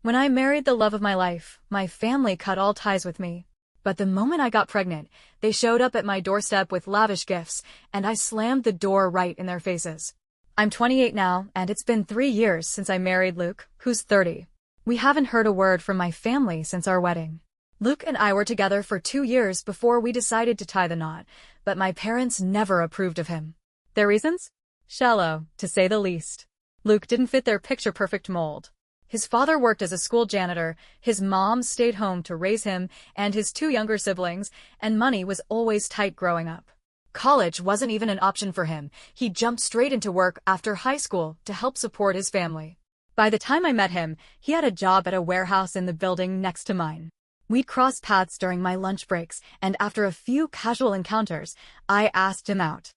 When I married the love of my life, my family cut all ties with me. But the moment I got pregnant, they showed up at my doorstep with lavish gifts, and I slammed the door right in their faces. I'm 28 now, and it's been 3 years since I married Luke, who's 30. We haven't heard a word from my family since our wedding. Luke and I were together for 2 years before we decided to tie the knot, but my parents never approved of him. Their reasons? Shallow, to say the least. Luke didn't fit their picture-perfect mold. His father worked as a school janitor, his mom stayed home to raise him and his 2 younger siblings, and money was always tight growing up. College wasn't even an option for him. He jumped straight into work after high school to help support his family. By the time I met him, he had a job at a warehouse in the building next to mine. We'd cross paths during my lunch breaks, and after a few casual encounters, I asked him out.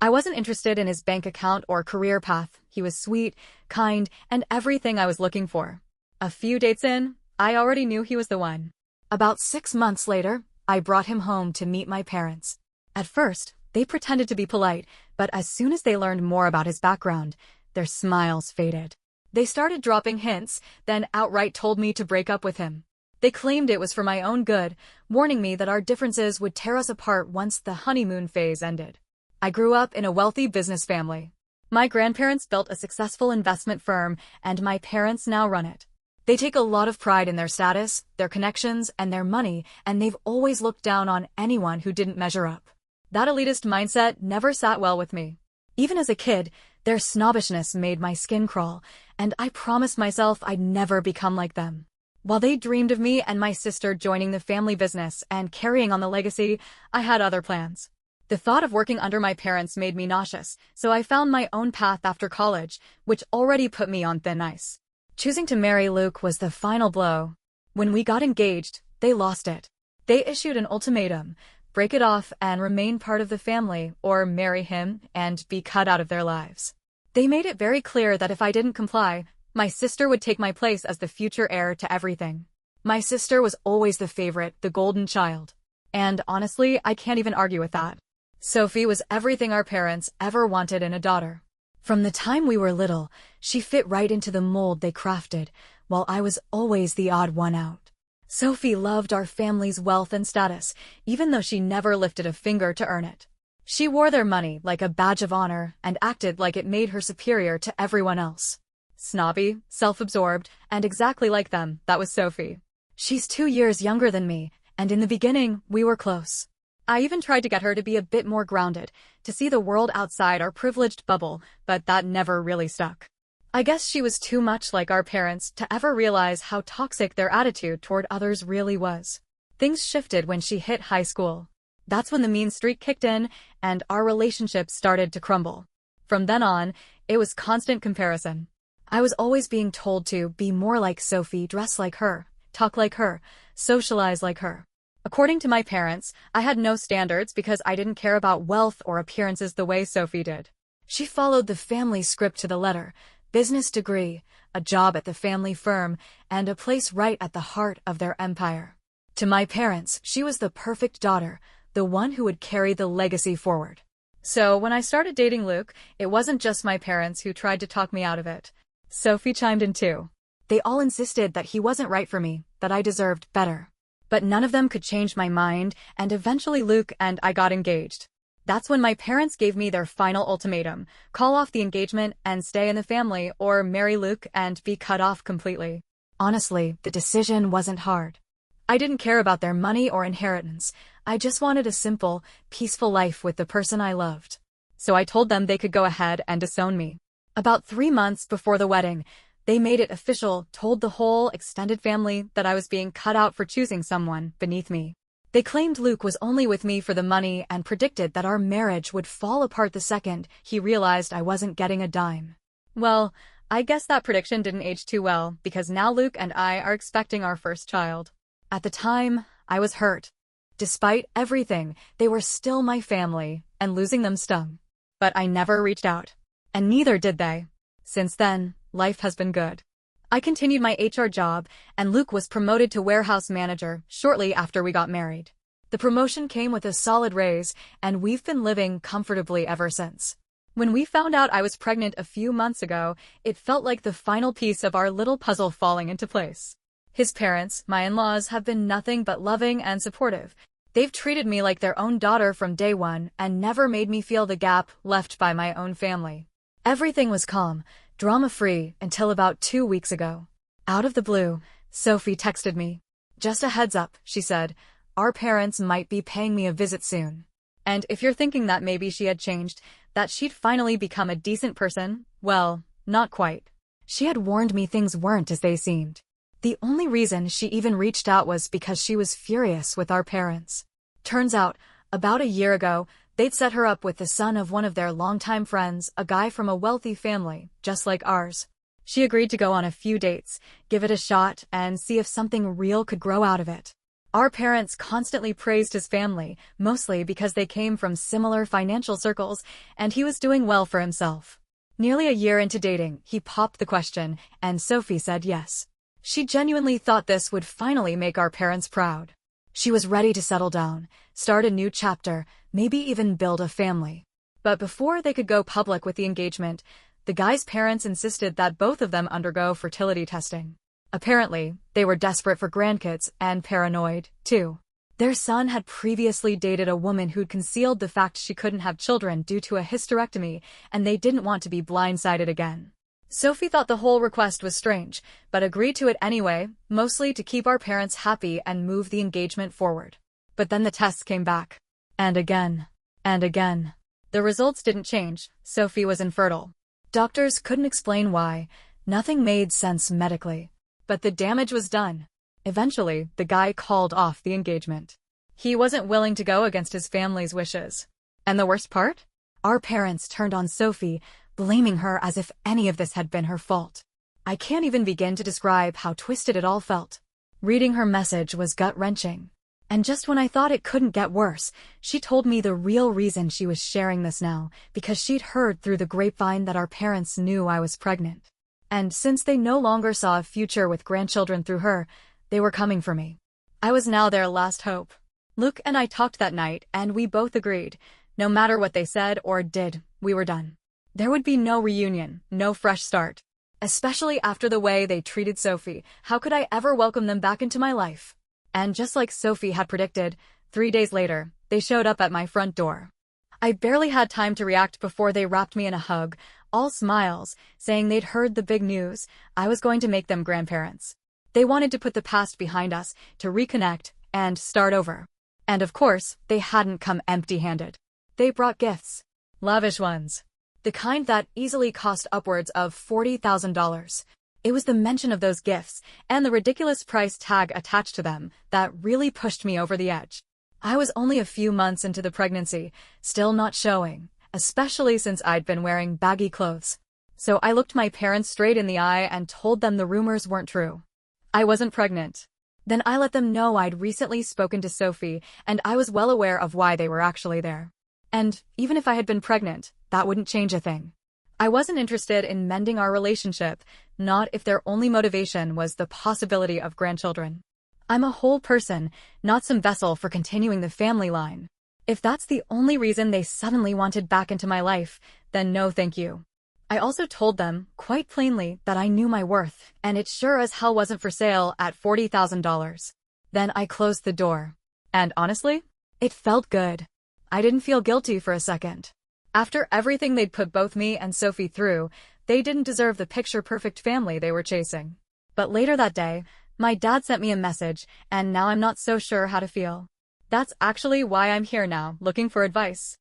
I wasn't interested in his bank account or career path. He was sweet, kind, and everything I was looking for. A few dates in, I already knew he was the one. About 6 months later, I brought him home to meet my parents. At first, they pretended to be polite, but as soon as they learned more about his background, their smiles faded. They started dropping hints, then outright told me to break up with him. They claimed it was for my own good, warning me that our differences would tear us apart once the honeymoon phase ended. I grew up in a wealthy business family. My grandparents built a successful investment firm, and my parents now run it. They take a lot of pride in their status, their connections, and their money, and they've always looked down on anyone who didn't measure up. That elitist mindset never sat well with me. Even as a kid, their snobbishness made my skin crawl, and I promised myself I'd never become like them. While they dreamed of me and my sister joining the family business and carrying on the legacy, I had other plans. The thought of working under my parents made me nauseous, so I found my own path after college, which already put me on thin ice. Choosing to marry Luke was the final blow. When we got engaged, they lost it. They issued an ultimatum: break it off and remain part of the family, or marry him and be cut out of their lives. They made it very clear that if I didn't comply, my sister would take my place as the future heir to everything. My sister was always the favorite, the golden child. And honestly, I can't even argue with that. Sophie was everything our parents ever wanted in a daughter. From the time we were little, she fit right into the mold they crafted, while I was always the odd one out. Sophie loved our family's wealth and status, even though she never lifted a finger to earn it. She wore their money like a badge of honor and acted like it made her superior to everyone else. Snobby, self-absorbed, and exactly like them, that was Sophie. She's 2 years younger than me, and in the beginning, we were close. I even tried to get her to be a bit more grounded, to see the world outside our privileged bubble, but that never really stuck. I guess she was too much like our parents to ever realize how toxic their attitude toward others really was. Things shifted when she hit high school. That's when the mean streak kicked in, and our relationship started to crumble. From then on, it was constant comparison. I was always being told to be more like Sophie, dress like her, talk like her, socialize like her. According to my parents, I had no standards because I didn't care about wealth or appearances the way Sophie did. She followed the family script to the letter: business degree, a job at the family firm, and a place right at the heart of their empire. To my parents, she was the perfect daughter, the one who would carry the legacy forward. So when I started dating Luke, it wasn't just my parents who tried to talk me out of it. Sophie chimed in too. They all insisted that he wasn't right for me, that I deserved better. But none of them could change my mind, and eventually Luke and I got engaged. That's when my parents gave me their final ultimatum: call off the engagement and stay in the family, or marry Luke and be cut off completely. Honestly, the decision wasn't hard. I didn't care about their money or inheritance. I just wanted a simple, peaceful life with the person I loved. So I told them they could go ahead and disown me. About 3 months before the wedding, they made it official, told the whole extended family that I was being cut out for choosing someone beneath me. They claimed Luke was only with me for the money and predicted that our marriage would fall apart the second he realized I wasn't getting a dime. Well, I guess that prediction didn't age too well, because now Luke and I are expecting our first child. At the time, I was hurt. Despite everything, they were still my family, and losing them stung. But I never reached out. And neither did they. Since then, life has been good. I continued my HR job, and Luke was promoted to warehouse manager shortly after we got married. The promotion came with a solid raise, and we've been living comfortably ever since. When we found out I was pregnant a few months ago, it felt like the final piece of our little puzzle falling into place. His parents, my in-laws, have been nothing but loving and supportive. They've treated me like their own daughter from day one and never made me feel the gap left by my own family. Everything was calm, drama-free until about 2 weeks ago. Out of the blue, Sophie texted me. "Just a heads up," she said. "Our parents might be paying me a visit soon." And if you're thinking that maybe she had changed, that she'd finally become a decent person, well, not quite. She had warned me things weren't as they seemed. The only reason she even reached out was because she was furious with our parents. Turns out, about a year ago, they'd set her up with the son of one of their longtime friends, a guy from a wealthy family, just like ours. She agreed to go on a few dates, give it a shot, and see if something real could grow out of it. Our parents constantly praised his family, mostly because they came from similar financial circles, and he was doing well for himself. Nearly a year into dating, he popped the question, and Sophie said yes. She genuinely thought this would finally make our parents proud. She was ready to settle down, start a new chapter, maybe even build a family. But before they could go public with the engagement, the guy's parents insisted that both of them undergo fertility testing. Apparently, they were desperate for grandkids and paranoid, too. Their son had previously dated a woman who'd concealed the fact she couldn't have children due to a hysterectomy, and they didn't want to be blindsided again. Sophie thought the whole request was strange, but agreed to it anyway, mostly to keep our parents happy and move the engagement forward. But then the tests came back. And again. And again. The results didn't change. Sophie was infertile. Doctors couldn't explain why. Nothing made sense medically. But the damage was done. Eventually, the guy called off the engagement. He wasn't willing to go against his family's wishes. And the worst part? Our parents turned on Sophie, blaming her as if any of this had been her fault. I can't even begin to describe how twisted it all felt. Reading her message was gut-wrenching. And just when I thought it couldn't get worse, she told me the real reason she was sharing this now, because she'd heard through the grapevine that our parents knew I was pregnant. And since they no longer saw a future with grandchildren through her, they were coming for me. I was now their last hope. Luke and I talked that night, and we both agreed. No matter what they said or did, we were done. There would be no reunion, no fresh start. Especially after the way they treated Sophie, how could I ever welcome them back into my life? And just like Sophie had predicted, 3 days later, they showed up at my front door. I barely had time to react before they wrapped me in a hug, all smiles, saying they'd heard the big news. I was going to make them grandparents. They wanted to put the past behind us, to reconnect, and start over. And of course, they hadn't come empty-handed. They brought gifts. Lavish ones. The kind that easily cost upwards of $40,000. It was the mention of those gifts, and the ridiculous price tag attached to them, that really pushed me over the edge. I was only a few months into the pregnancy, still not showing, especially since I'd been wearing baggy clothes. So I looked my parents straight in the eye and told them the rumors weren't true. I wasn't pregnant. Then I let them know I'd recently spoken to Sophie, and I was well aware of why they were actually there. And even if I had been pregnant, that wouldn't change a thing. I wasn't interested in mending our relationship, not if their only motivation was the possibility of grandchildren. I'm a whole person, not some vessel for continuing the family line. If that's the only reason they suddenly wanted back into my life, then no thank you. I also told them, quite plainly, that I knew my worth, and it sure as hell wasn't for sale at $40,000. Then I closed the door. And honestly, it felt good. I didn't feel guilty for a second. After everything they'd put both me and Sophie through, they didn't deserve the picture-perfect family they were chasing. But later that day, my dad sent me a message, and now I'm not so sure how to feel. That's actually why I'm here now, looking for advice.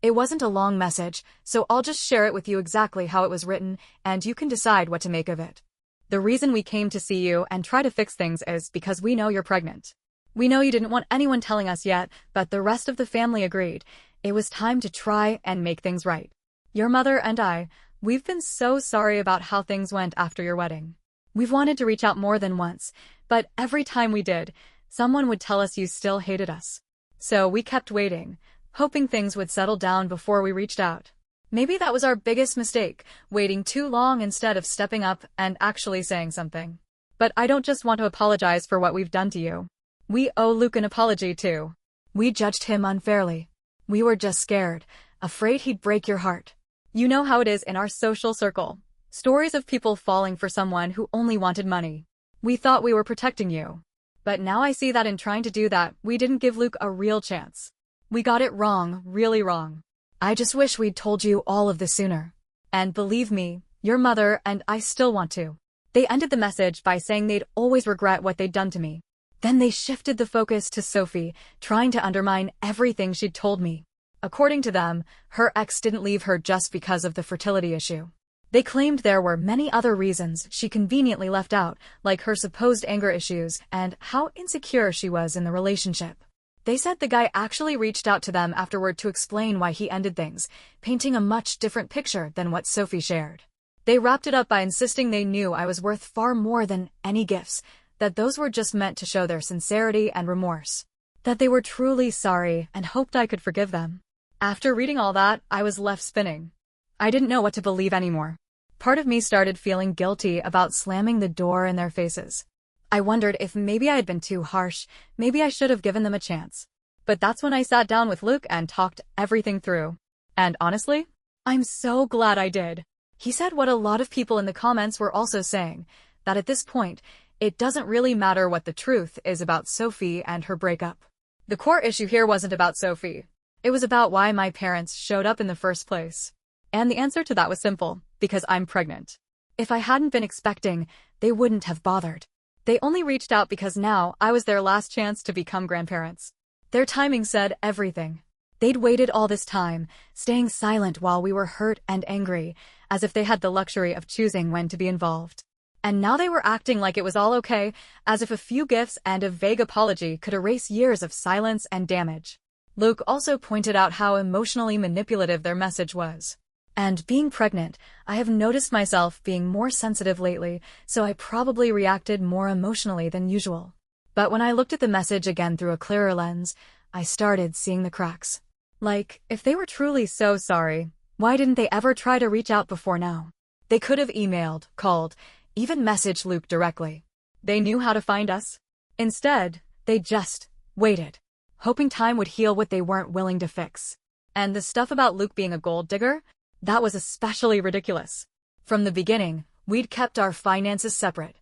It wasn't a long message, so I'll just share it with you exactly how it was written, and you can decide what to make of it. The reason we came to see you and try to fix things is because we know you're pregnant. We know you didn't want anyone telling us yet, but the rest of the family agreed. It was time to try and make things right. Your mother and I, we've been so sorry about how things went after your wedding. We've wanted to reach out more than once, but every time we did, someone would tell us you still hated us. So we kept waiting, hoping things would settle down before we reached out. Maybe that was our biggest mistake, waiting too long instead of stepping up and actually saying something. But I don't just want to apologize for what we've done to you. We owe Luke an apology too. We judged him unfairly. We were just scared, afraid he'd break your heart. You know how it is in our social circle. Stories of people falling for someone who only wanted money. We thought we were protecting you. But now I see that in trying to do that, we didn't give Luke a real chance. We got it wrong, really wrong. I just wish we'd told you all of this sooner. And believe me, your mother and I still want to. They ended the message by saying they'd always regret what they'd done to me. Then they shifted the focus to Sophie, trying to undermine everything she'd told me. According to them, her ex didn't leave her just because of the fertility issue. They claimed there were many other reasons she conveniently left out, like her supposed anger issues and how insecure she was in the relationship. They said the guy actually reached out to them afterward to explain why he ended things, painting a much different picture than what Sophie shared. They wrapped it up by insisting they knew I was worth far more than any gifts, that those were just meant to show their sincerity and remorse, that they were truly sorry and hoped I could forgive them. After reading all that, I was left spinning. I didn't know what to believe anymore. Part of me started feeling guilty about slamming the door in their faces. I wondered if maybe I had been too harsh, maybe I should have given them a chance. But that's when I sat down with Luke and talked everything through. And honestly, I'm so glad I did. He said what a lot of people in the comments were also saying, that at this point, it doesn't really matter what the truth is about Sophie and her breakup. The core issue here wasn't about Sophie. It was about why my parents showed up in the first place. And the answer to that was simple, because I'm pregnant. If I hadn't been expecting, they wouldn't have bothered. They only reached out because now I was their last chance to become grandparents. Their timing said everything. They'd waited all this time, staying silent while we were hurt and angry, as if they had the luxury of choosing when to be involved. And now they were acting like it was all okay, as if a few gifts and a vague apology could erase years of silence and damage. Luke also pointed out how emotionally manipulative their message was. And being pregnant, I have noticed myself being more sensitive lately, so I probably reacted more emotionally than usual. But when I looked at the message again through a clearer lens, I started seeing the cracks. Like, if they were truly so sorry, why didn't they ever try to reach out before now? They could have emailed, called, even messaged Luke directly. They knew how to find us. Instead, they just waited, hoping time would heal what they weren't willing to fix. And the stuff about Luke being a gold digger? That was especially ridiculous. From the beginning, we'd kept our finances separate.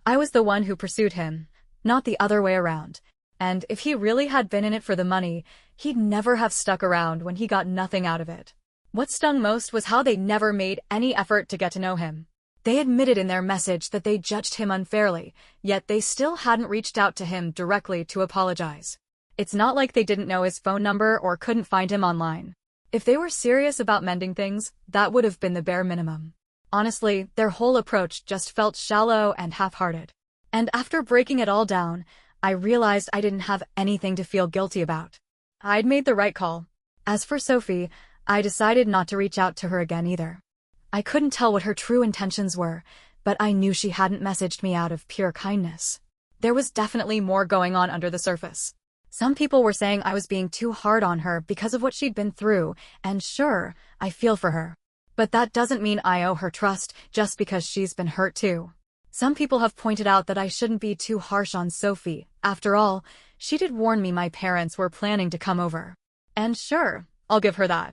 I was the one who pursued him, not the other way around. And if he really had been in it for the money, he'd never have stuck around when he got nothing out of it. What stung most was how they never made any effort to get to know him. They admitted in their message that they judged him unfairly, yet they still hadn't reached out to him directly to apologize. It's not like they didn't know his phone number or couldn't find him online. If they were serious about mending things, that would have been the bare minimum. Honestly, their whole approach just felt shallow and half-hearted. And after breaking it all down, I realized I didn't have anything to feel guilty about. I'd made the right call. As for Sophie, I decided not to reach out to her again either. I couldn't tell what her true intentions were, but I knew she hadn't messaged me out of pure kindness. There was definitely more going on under the surface. Some people were saying I was being too hard on her because of what she'd been through, and sure, I feel for her. But that doesn't mean I owe her trust just because she's been hurt too. Some people have pointed out that I shouldn't be too harsh on Sophie. After all, she did warn me my parents were planning to come over. And sure, I'll give her that.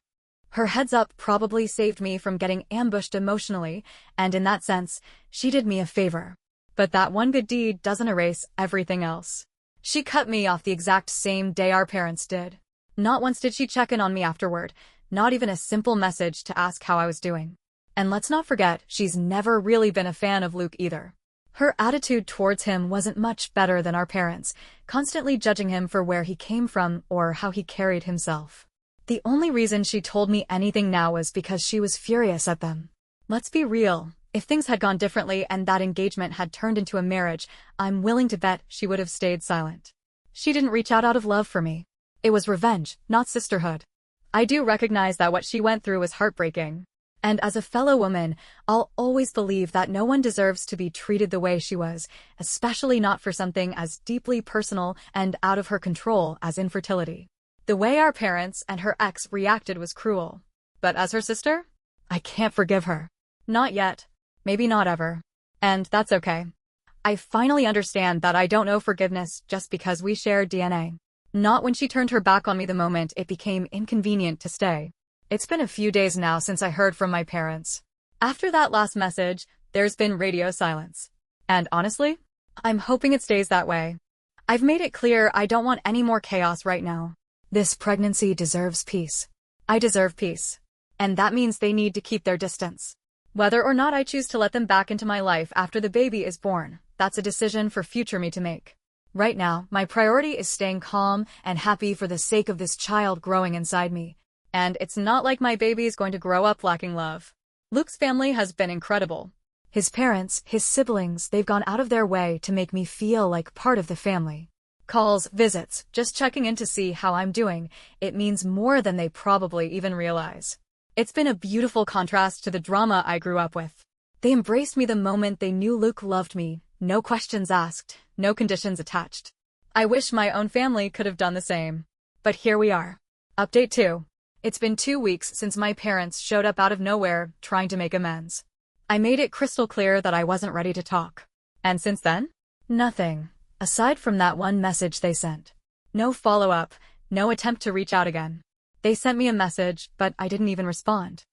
Her heads up probably saved me from getting ambushed emotionally, and in that sense, she did me a favor. But that one good deed doesn't erase everything else. She cut me off the exact same day our parents did. Not once did she check in on me afterward, not even a simple message to ask how I was doing. And let's not forget, she's never really been a fan of Luke either. Her attitude towards him wasn't much better than our parents', constantly judging him for where he came from or how he carried himself. The only reason she told me anything now was because she was furious at them. Let's be real. If things had gone differently and that engagement had turned into a marriage, I'm willing to bet she would have stayed silent. She didn't reach out of love for me. It was revenge, not sisterhood. I do recognize that what she went through was heartbreaking. And as a fellow woman, I'll always believe that no one deserves to be treated the way she was, especially not for something as deeply personal and out of her control as infertility. The way our parents and her ex reacted was cruel. But as her sister, I can't forgive her. Not yet. Maybe not ever. And that's okay. I finally understand that I don't owe forgiveness just because we share DNA. Not when she turned her back on me the moment it became inconvenient to stay. It's been a few days now since I heard from my parents. After that last message, there's been radio silence. And honestly, I'm hoping it stays that way. I've made it clear I don't want any more chaos right now. This pregnancy deserves peace. I deserve peace. And that means they need to keep their distance. Whether or not I choose to let them back into my life after the baby is born, that's a decision for future me to make. Right now, my priority is staying calm and happy for the sake of this child growing inside me. And it's not like my baby is going to grow up lacking love. Luke's family has been incredible. His parents, his siblings, they've gone out of their way to make me feel like part of the family. Calls, visits, just checking in to see how I'm doing, it means more than they probably even realize. It's been a beautiful contrast to the drama I grew up with. They embraced me the moment they knew Luke loved me, no questions asked, no conditions attached. I wish my own family could have done the same. But here we are. Update 2. It's been 2 weeks since my parents showed up out of nowhere, trying to make amends. I made it crystal clear that I wasn't ready to talk. And since then? Nothing. Aside from that one message they sent. No follow-up, no attempt to reach out again. They sent me a message, but I didn't even respond.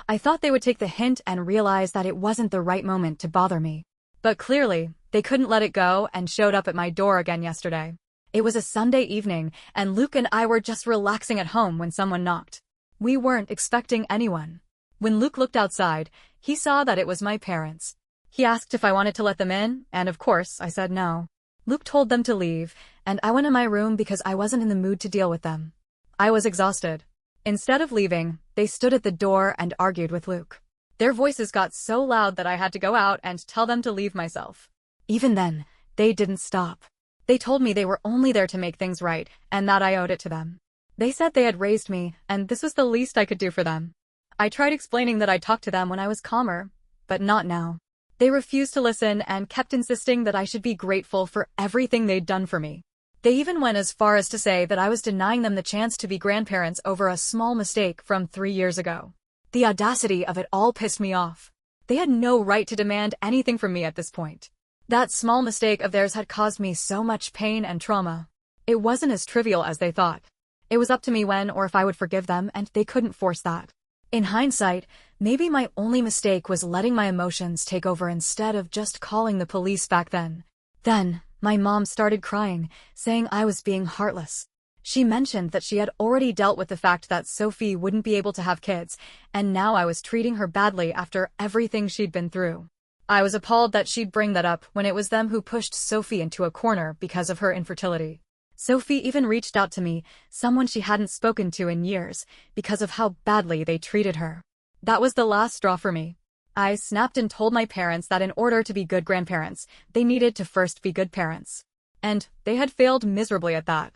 I thought they would take the hint and realize that it wasn't the right moment to bother me. But clearly, they couldn't let it go and showed up at my door again yesterday. It was a Sunday evening, and Luke and I were just relaxing at home when someone knocked. We weren't expecting anyone. When Luke looked outside, he saw that it was my parents. He asked if I wanted to let them in, and of course, I said no. Luke told them to leave, and I went in my room because I wasn't in the mood to deal with them. I was exhausted. Instead of leaving, they stood at the door and argued with Luke. Their voices got so loud that I had to go out and tell them to leave myself. Even then, they didn't stop. They told me they were only there to make things right, and that I owed it to them. They said they had raised me, and this was the least I could do for them. I tried explaining that I'd talk to them when I was calmer, but not now. They refused to listen and kept insisting that I should be grateful for everything they'd done for me. They even went as far as to say that I was denying them the chance to be grandparents over a small mistake from 3 years ago. The audacity of it all pissed me off. They had no right to demand anything from me at this point. That small mistake of theirs had caused me so much pain and trauma. It wasn't as trivial as they thought. It was up to me when or if I would forgive them, and they couldn't force that. In hindsight, maybe my only mistake was letting my emotions take over instead of just calling the police back then. Then, my mom started crying, saying I was being heartless. She mentioned that she had already dealt with the fact that Sophie wouldn't be able to have kids, and now I was treating her badly after everything she'd been through. I was appalled that she'd bring that up when it was them who pushed Sophie into a corner because of her infertility. Sophie even reached out to me, someone she hadn't spoken to in years, because of how badly they treated her. That was the last straw for me. I snapped and told my parents that in order to be good grandparents, they needed to first be good parents. And they had failed miserably at that.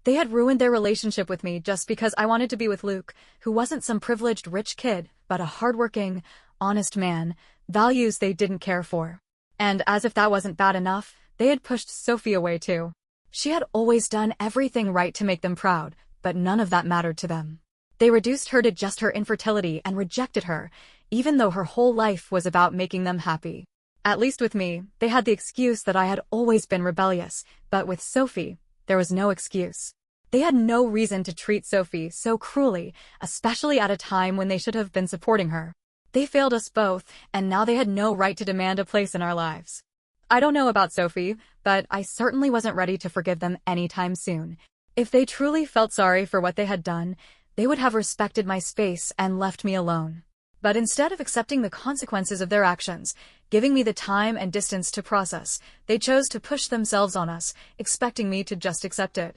They had ruined their relationship with me just because I wanted to be with Luke, who wasn't some privileged rich kid, but a hardworking, honest man, values they didn't care for. And as if that wasn't bad enough, they had pushed Sophie away too. She had always done everything right to make them proud, but none of that mattered to them. They reduced her to just her infertility and rejected her, even though her whole life was about making them happy. At least with me, they had the excuse that I had always been rebellious, but with Sophie, there was no excuse. They had no reason to treat Sophie so cruelly, especially at a time when they should have been supporting her. They failed us both, and now they had no right to demand a place in our lives. I don't know about Sophie, but I certainly wasn't ready to forgive them anytime soon. If they truly felt sorry for what they had done, they would have respected my space and left me alone. But instead of accepting the consequences of their actions, giving me the time and distance to process, they chose to push themselves on us, expecting me to just accept it.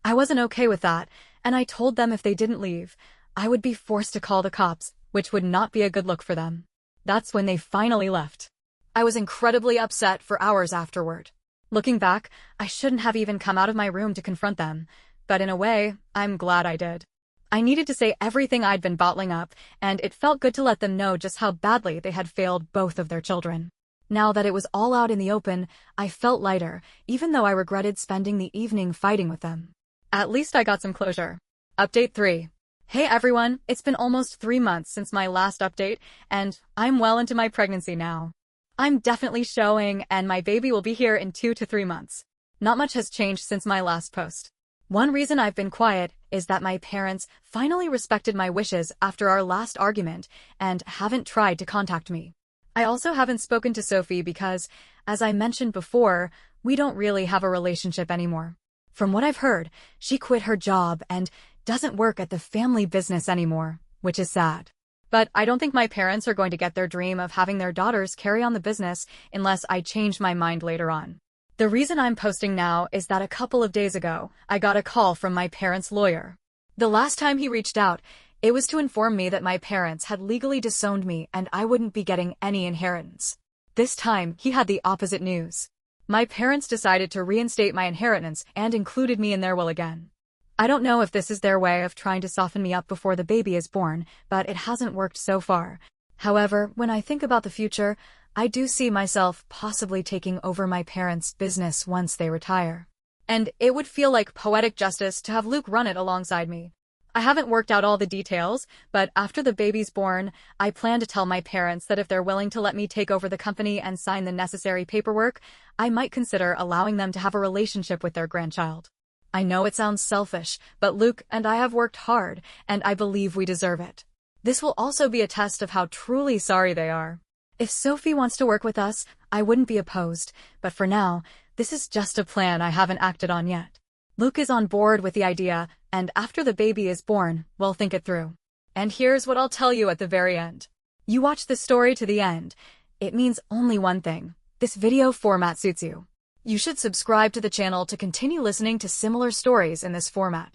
I wasn't okay with that, and I told them if they didn't leave, I would be forced to call the cops, which would not be a good look for them. That's when they finally left. I was incredibly upset for hours afterward. Looking back, I shouldn't have even come out of my room to confront them, but in a way, I'm glad I did. I needed to say everything I'd been bottling up, and it felt good to let them know just how badly they had failed both of their children. Now that it was all out in the open, I felt lighter, even though I regretted spending the evening fighting with them. At least I got some closure. Update 3. Hey everyone, it's been almost 3 months since my last update, and I'm well into my pregnancy now. I'm definitely showing, and my baby will be here in 2 to 3 months. Not much has changed since my last post. One reason I've been quiet is that my parents finally respected my wishes after our last argument and haven't tried to contact me. I also haven't spoken to Sophie because, as I mentioned before, we don't really have a relationship anymore. From what I've heard, she quit her job and doesn't work at the family business anymore, which is sad. But I don't think my parents are going to get their dream of having their daughters carry on the business unless I change my mind later on. The reason I'm posting now is that a couple of days ago, I got a call from my parents' lawyer. The last time he reached out, it was to inform me that my parents had legally disowned me and I wouldn't be getting any inheritance. This time, he had the opposite news. My parents decided to reinstate my inheritance and included me in their will again. I don't know if this is their way of trying to soften me up before the baby is born, but it hasn't worked so far. However, when I think about the future, I do see myself possibly taking over my parents' business once they retire. And it would feel like poetic justice to have Luke run it alongside me. I haven't worked out all the details, but after the baby's born, I plan to tell my parents that if they're willing to let me take over the company and sign the necessary paperwork, I might consider allowing them to have a relationship with their grandchild. I know it sounds selfish, but Luke and I have worked hard, and I believe we deserve it. This will also be a test of how truly sorry they are. If Sophie wants to work with us, I wouldn't be opposed, but for now, this is just a plan I haven't acted on yet. Luke is on board with the idea, and after the baby is born, we'll think it through. And here's what I'll tell you at the very end. You watch the story to the end. It means only one thing. This video format suits you. You should subscribe to the channel to continue listening to similar stories in this format.